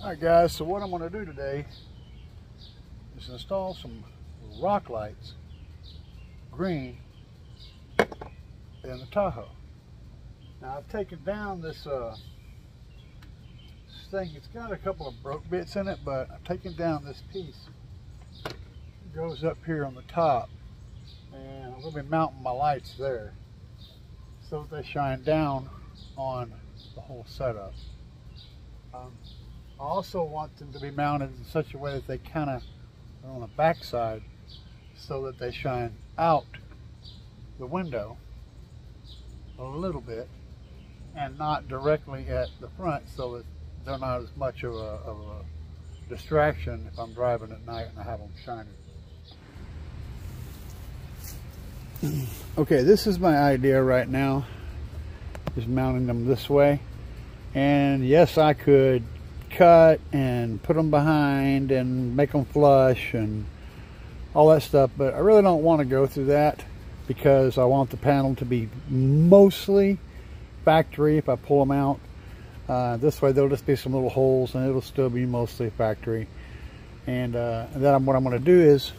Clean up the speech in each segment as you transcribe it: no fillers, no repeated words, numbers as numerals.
Alright guys, so what I'm going to do today is install some rock lights, green, in the Tahoe. Now I've taken down this thing. It's got a couple of broke bits in it, but I've taken down this piece. It goes up here on the top, and I'm going to be mounting my lights there so that they shine down on the whole setup. I also want them to be mounted in such a way that they kind of are on the back side so that they shine out the window a little bit and not directly at the front, so that they're not as much of a distraction if I'm driving at night and I have them shining. Okay, this is my idea right now, is mounting them this way. And yes, I could cut and put them behind and make them flush and all that stuff, but I really don't want to go through that because I want the panel to be mostly factory if I pull them out. This way there'll just be some little holes and it'll still be mostly factory. And then what I'm going to do is,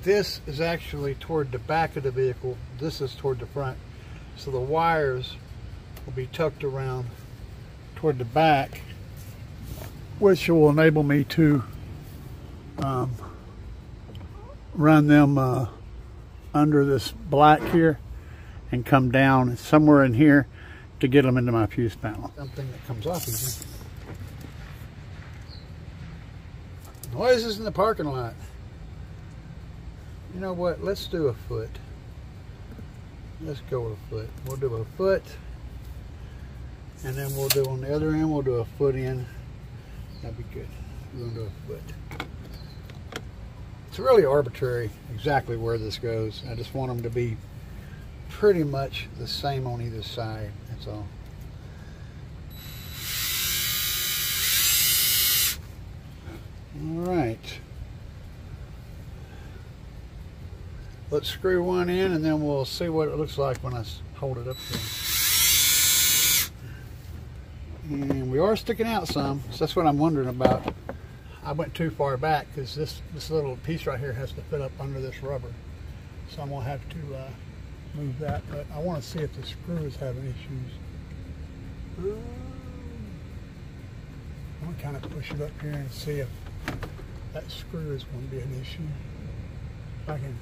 this is actually toward the back of the vehicle, this is toward the front, so the wires will be tucked around toward the back, which will enable me to run them under this black here and come down somewhere in here to get them into my fuse panel. Something that comes off easy. Noises in the parking lot. You know what? Let's do a foot. Let's go with a foot. We'll do a foot, and then we'll do on the other end, we'll do a foot in. That'd be good. We're going to do a foot. It's really arbitrary exactly where this goes. I just want them to be pretty much the same on either side. That's all. All right. Let's screw one in and then we'll see what it looks like when I hold it up there. And we are sticking out some, so that's what I'm wondering about. I went too far back because this little piece right here has to fit up under this rubber. So I'm going to have to move that, but I want to see if the screw is having issues. I'm going to kind of push it up here and see if that screw is going to be an issue. If I can...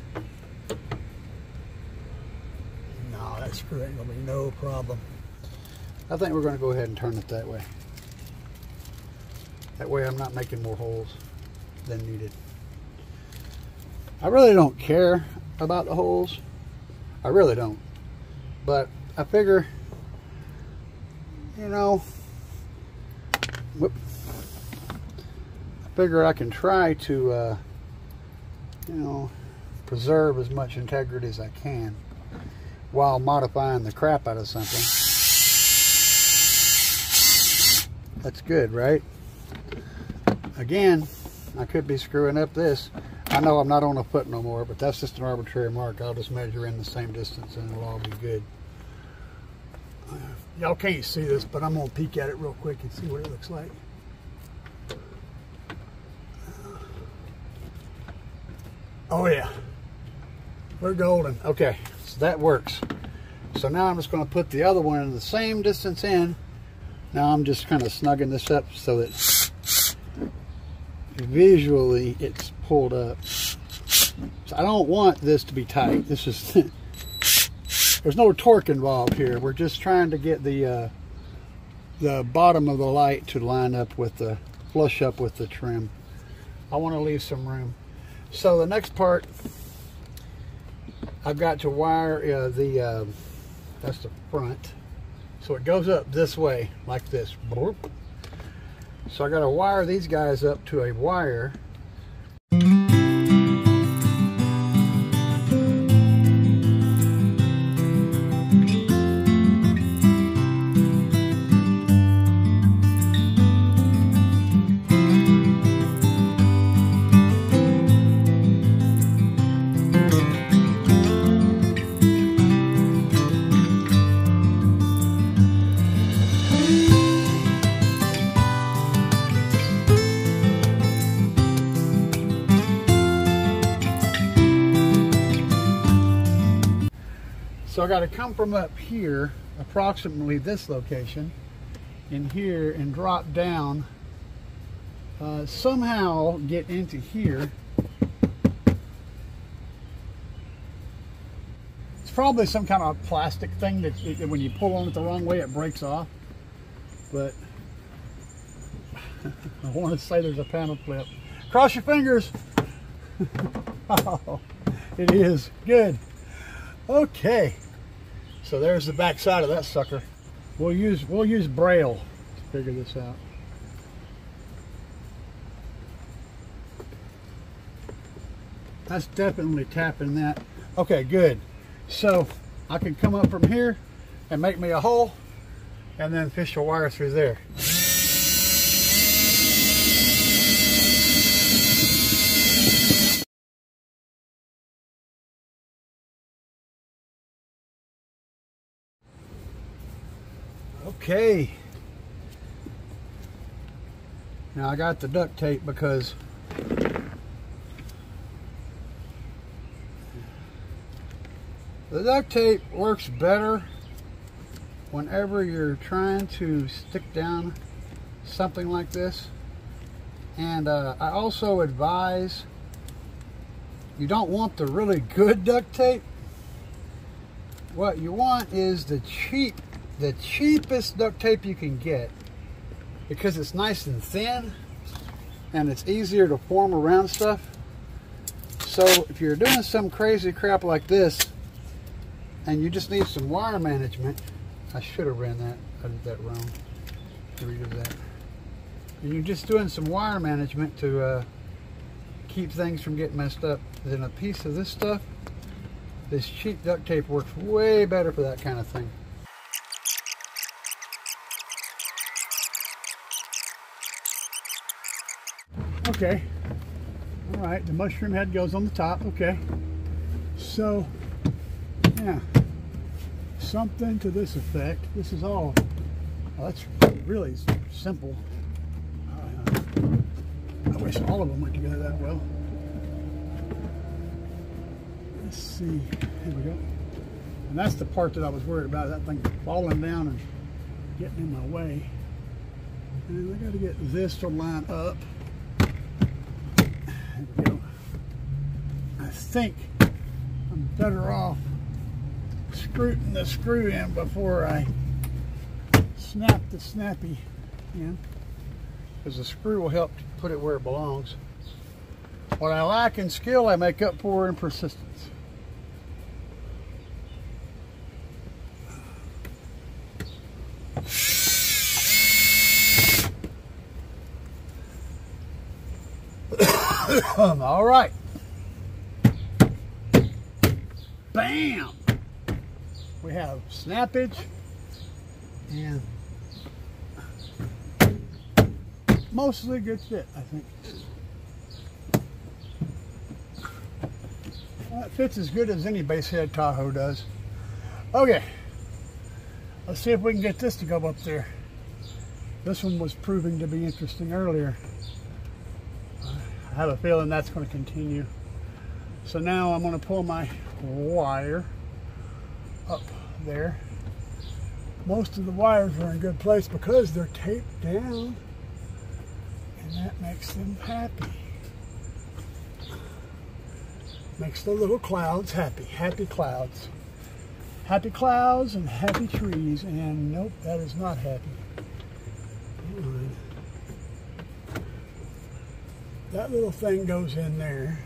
No, that screw ain't going to be no problem. I think we're going to go ahead and turn it that way. That way I'm not making more holes than needed. I really don't care about the holes. I really don't. But I figure, you know, I figure I can try to, you know, preserve as much integrity as I can while modifying the crap out of something. That's good, right? Again, I could be screwing up this. I know I'm not on a foot no more, but that's just an arbitrary mark. I'll just measure in the same distance and it'll all be good. Y'all can't see this, but I'm going to peek at it real quick and see what it looks like. Oh yeah, we're golden. Okay, so that works. So now I'm just going to put the other one in the same distance in. Now I'm just kind of snugging this up so that visually it's pulled up. So I don't want this to be tight. This is there's no torque involved here. We're just trying to get the bottom of the light to line up with the flush up with the trim. I want to leave some room. So the next part, I've got to wire that's the front. So it goes up this way, like this. So I got to wire these guys up to a wire. got to come from up here, approximately this location, in here, and drop down, somehow get into here. It's probably some kind of plastic thing that when you pull on it the wrong way, it breaks off. But I want to say there's a panel clip. Cross your fingers. Oh, it is good. Okay, so there's the back side of that sucker. We'll use Braille to figure this out. That's definitely tapping that. Okay, good. So I can come up from here and make me a hole and then fish a wire through there. Okay. Now I got the duct tape because the duct tape works better whenever you're trying to stick down something like this. And I also advise, you don't want the really good duct tape. What you want is the cheapest duct tape you can get, because it's nice and thin and it's easier to form around stuff. So if you're doing some crazy crap like this and you just need some wire management, I should have ran that, I did that wrong. Redo that. And you're just doing some wire management to keep things from getting messed up, then a piece of this stuff, this cheap duct tape, works way better for that kind of thing. Okay, all right, the mushroom head goes on the top. Okay, so yeah, something to this effect. This is all, oh, that's really simple. I wish all of them went together that well. Let's see, here we go. And that's the part that I was worried about, that thing falling down and getting in my way. And I got to get this to line up. There we go. I think I'm better off screwing the screw in before I snap the snappy in, because the screw will help put it where it belongs. What I lack in skill, I make up for in persistence. All right. Bam! We have snappage and mostly good fit, I think. Well, it fits as good as any base head Tahoe does. Okay, let's see if we can get this to go up there. This one was proving to be interesting earlier. I have a feeling that's going to continue. So now I'm going to pull my wire up there. Most of the wires are in good place because they're taped down, and that makes them happy. Makes the little clouds happy. Happy clouds. Happy clouds and happy trees. And nope, that is not happy. That little thing goes in there.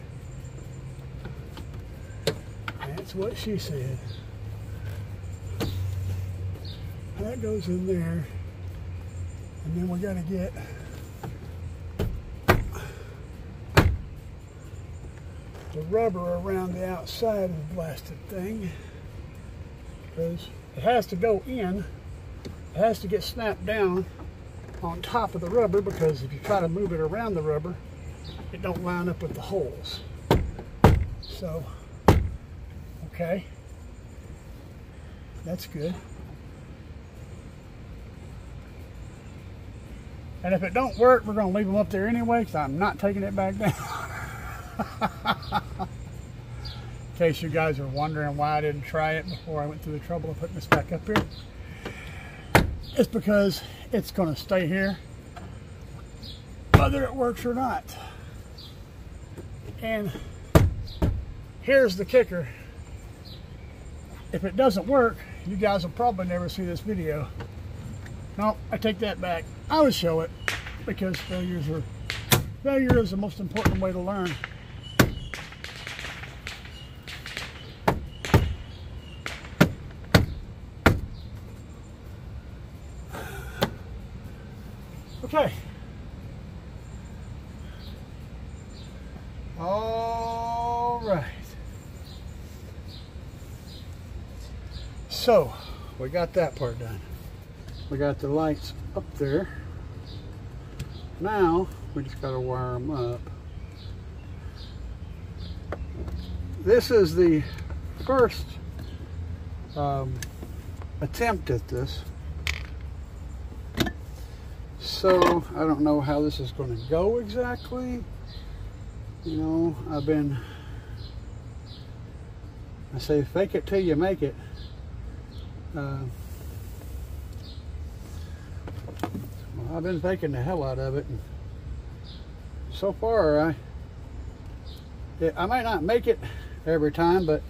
That's what she said. That goes in there. And then we got to get the rubber around the outside of the blasted thing, because it has to go in. It has to get snapped down on top of the rubber, because if you try to move it around the rubber, it don't line up with the holes. So, okay, that's good. And if it don't work, we're going to leave them up there anyway, because I'm not taking it back down. In case you guys are wondering why I didn't try it before I went through the trouble of putting this back up here, it's because it's going to stay here whether it works or not. And here's the kicker. If it doesn't work, you guys will probably never see this video. No, I take that back. I would show it, because failure is the most important way to learn. Okay. All right. So, we got that part done. We got the lights up there. Now, we just got to wire them up. This is the first attempt at this. So, I don't know how this is going to go exactly. You know, I say fake it till you make it. Well, I've been faking the hell out of it, and so far I might not make it every time, but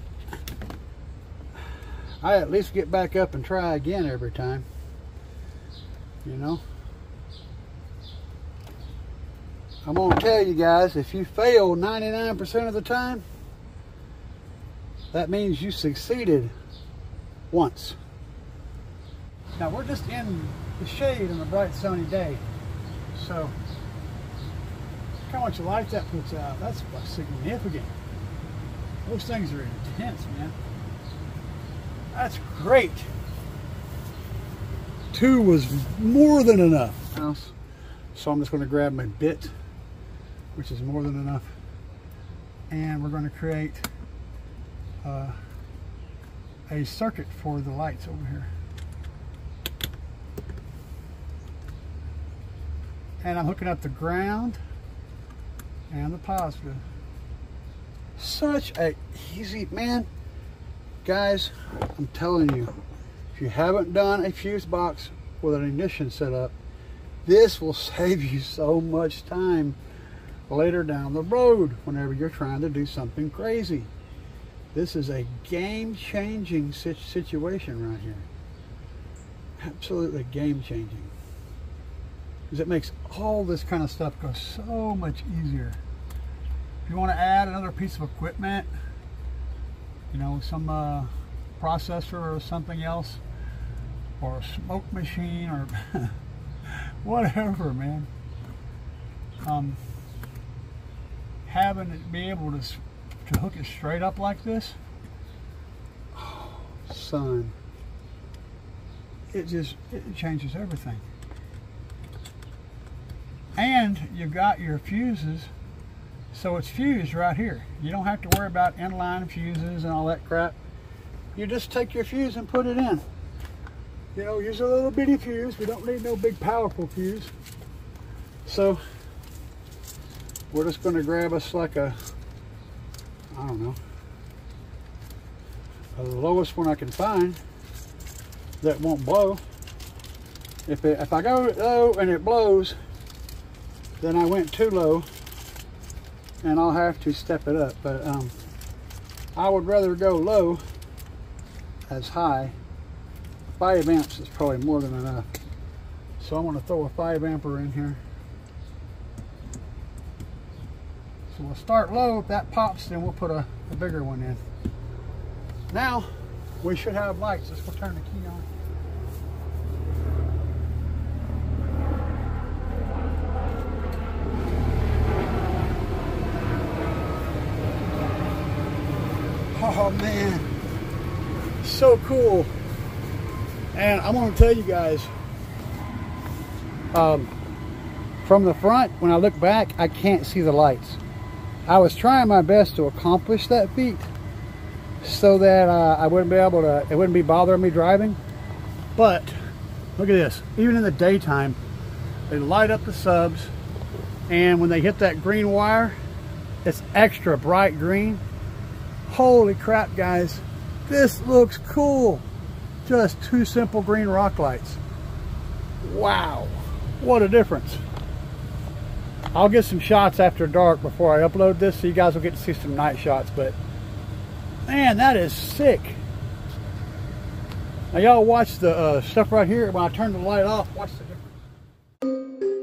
I at least get back up and try again every time, you know. I'm gonna tell you guys, if you fail 99% of the time, that means you succeeded once. Now we're just in the shade on a bright sunny day, so look how much light that puts out. That's significant. Those things are intense, man. That's great. 2 was more than enough. So I'm just going to grab my bit, which is more than enough, and we're going to create a circuit for the lights over here. And I'm hooking up the ground and the positive. Such a easy, man. Guys, I'm telling you, if you haven't done a fuse box with an ignition setup, this will save you so much time later down the road whenever you're trying to do something crazy. This is a game-changing situation right here. Absolutely game-changing. Because it makes all this kind of stuff go so much easier. If you want to add another piece of equipment, you know, some processor or something else, or a smoke machine, or whatever, man. Having it be able to hook it straight up like this, oh, son, it changes everything. And you've got your fuses, so it's fused right here. You don't have to worry about inline fuses and all that crap. You just take your fuse and put it in. You know, use a little bitty fuse. We don't need no big powerful fuse. So we're just going to grab us like a, I don't know, the lowest one I can find that won't blow. If I go low and it blows, then I went too low and I'll have to step it up. But I would rather go low as high. 5 amps is probably more than enough. So I'm going to throw a 5 ampere in here. So we'll start low. If that pops, then we'll put a bigger one in. Now we should have lights. Let's go turn the key on. Oh man, so cool. And I'm going to tell you guys, from the front, when I look back, I can't see the lights. I was trying my best to accomplish that feat so that I wouldn't be able to, it wouldn't be bothering me driving. But look at this, even in the daytime, they light up the subs, and when they hit that green wire, it's extra bright green. Holy crap, guys. This looks cool. Just two simple green rock lights. Wow, what a difference. I'll get some shots after dark before I upload this, so you guys will get to see some night shots, but man, that is sick. Now y'all watch the stuff right here. When I turn the light off, watch the difference.